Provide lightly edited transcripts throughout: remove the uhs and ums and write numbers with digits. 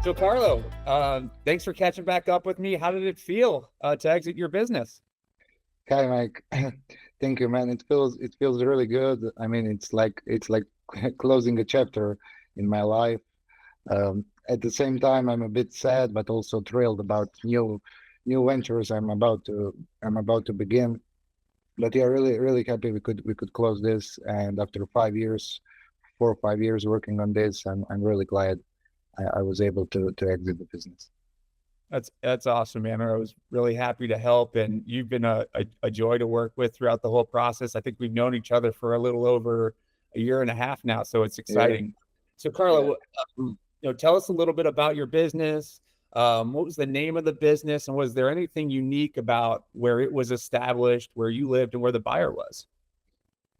So Carlo, thanks for catching back up with me. How did it feel to exit your business? Hi, Mike. Thank you, man. It feels really good. I mean, it's like closing a chapter in my life. At the same time, I'm a bit sad, but also thrilled about new ventures I'm about to begin. But yeah, really happy we could close this. And after 5 years, 4 or 5 years working on this, I'm really glad I was able to exit the business. That's awesome, man. I was really happy to help, and you've been a joy to work with throughout the whole process. I think we've known each other for a little over a year and a half now, so it's Yeah. exciting. So Carlo, tell us a little bit about your business. What was the name of the business, and was there anything unique about where it was established, where you lived, and where the buyer was?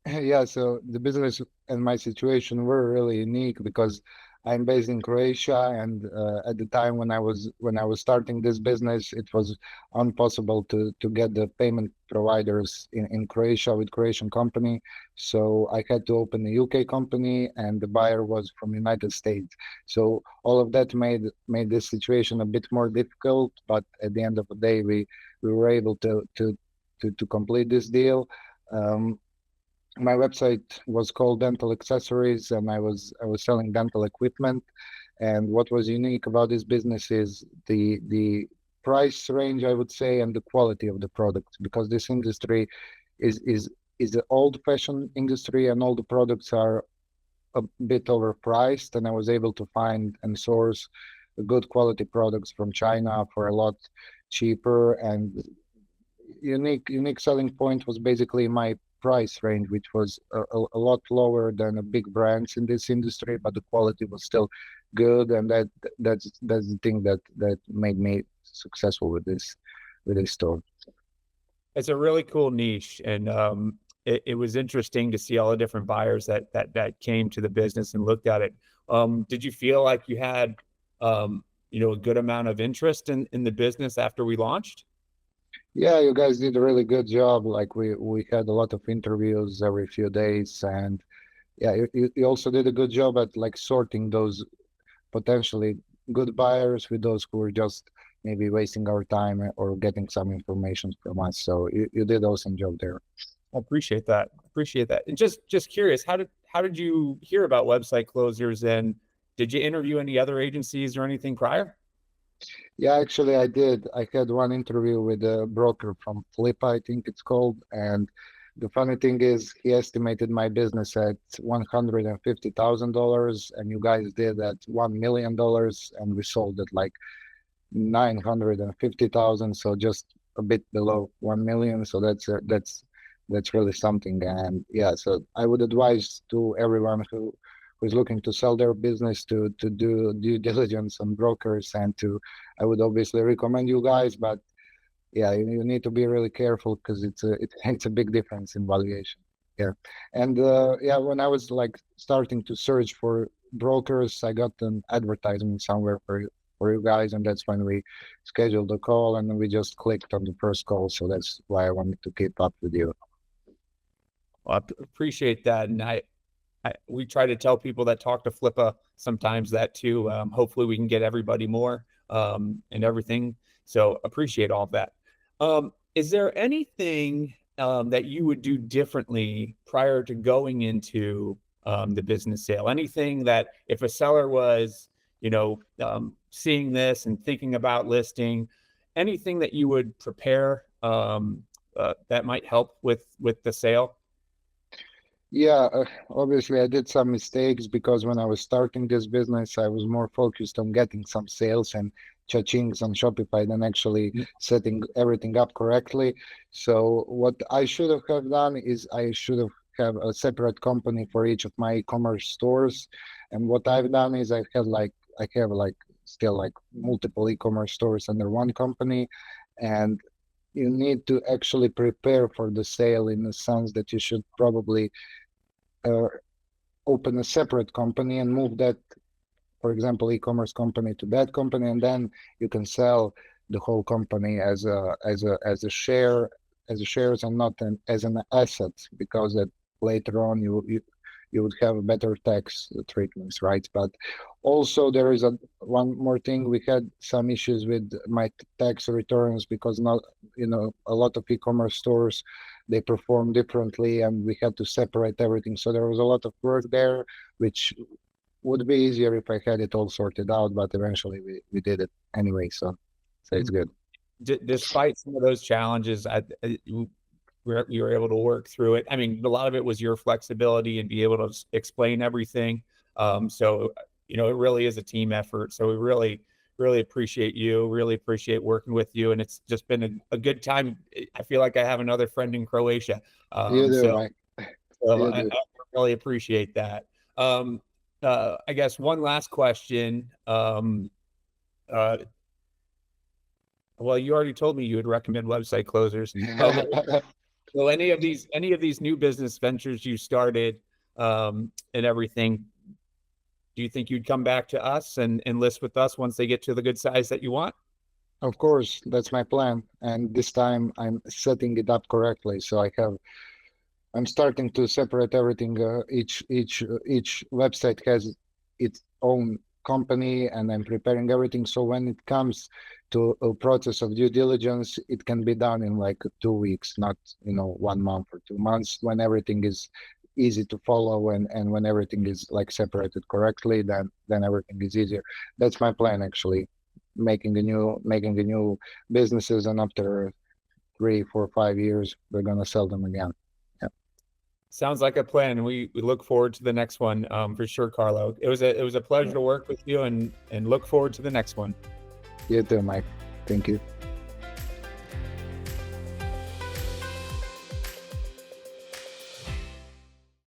Yeah, so the business and my situation were really unique because I'm based in Croatia, and at the time when I was starting this business, it was impossible to get the payment providers in Croatia with Croatian company. So I had to open a UK company, and the buyer was from United States. So all of that made this situation a bit more difficult. But at the end of the day, we were able to complete this deal. Um, my website was called Dental Accessories, and I was selling dental equipment. And what was unique about this business is the price range, I would say, and the quality of the product, because this industry is an old-fashioned industry, and all the products are a bit overpriced. And I was able to find and source good quality products from China for a lot cheaper. And unique selling point was basically my price range, which was a lot lower than the big brands in this industry, but the quality was still good, and that's the thing that made me successful with this store. It's a really cool niche, and it was interesting to see all the different buyers that came to the business and looked at it. Did you feel like you had a good amount of interest in the business after we launched? Yeah, you guys did a really good job. Like we had a lot of interviews every few days, and yeah, you also did a good job at like sorting those potentially good buyers with those who were just maybe wasting our time or getting some information from us. So you did awesome job there. I appreciate that. Appreciate that. And just curious, how did you hear about website closers, and did you interview any other agencies or anything prior? Yeah, actually, I did. I had one interview with a broker from Flip, I think it's called. And the funny thing is, he estimated my business at $150,000, and you guys did at $1 million, and we sold it like 950,000, so just a bit below 1 million. So that's really something. And yeah, so I would advise to everyone who's looking to sell their business to do due diligence on brokers, and to I would obviously recommend you guys, but yeah, you need to be really careful because it's a big difference in valuation. Yeah, and yeah, when I was like starting to search for brokers, I got an advertisement somewhere for you guys, and that's when we scheduled a call, and then we just clicked on the first call. So that's why I wanted to keep up with you. Well, appreciate that, and we try to tell people that talk to Flippa sometimes that too. Hopefully, we can get everybody more and everything. So appreciate all of that. Is there anything that you would do differently prior to going into the business sale? Anything that if a seller was, seeing this and thinking about listing, anything that you would prepare that might help with the sale? Yeah, obviously I did some mistakes because when I was starting this business, I was more focused on getting some sales and cha-chings on Shopify than actually setting everything up correctly. So what I should have done is I should have a separate company for each of my e-commerce stores. And what I've done is I have like still like multiple e-commerce stores under one company. And you need to actually prepare for the sale in the sense that you should probably uh, open a separate company and move that, for example, e-commerce company to that company, and then you can sell the whole company as a shares, and not as an asset, because that later on you would have better tax treatments, right? But also there is one more thing. We had some issues with my tax returns because not, a lot of e-commerce stores, they perform differently, and we had to separate everything. So there was a lot of work there, which would be easier if I had it all sorted out, but eventually we did it anyway. So it's good. Despite some of those challenges, you were able to work through it. I mean, a lot of it was your flexibility and be able to explain everything. So, it really is a team effort. So we really appreciate you, really appreciate working with you. And it's just been a good time. I feel like I have another friend in Croatia. You do, So, Mike. so You I do. really appreciate that. I guess one last question. Uh, well, you already told me you would recommend website closers. So any of these new business ventures you started, and everything, do you think you'd come back to us and list with us once they get to the good size that you want? Of course, that's my plan. And this time I'm setting it up correctly. So I'm starting to separate everything. Each website has its own company, and I'm preparing everything. So when it comes to a process of due diligence, it can be done in like 2 weeks, not 1 month or 2 months. When everything is easy to follow, and when everything is like separated correctly, then everything is easier. That's my plan actually, making the new businesses, and after 3, 4, 5 years, we're gonna sell them again. Sounds like a plan. We look forward to the next one, for sure, Carlo. It was a pleasure to work with you, and look forward to the next one. You too, Mike. Thank you.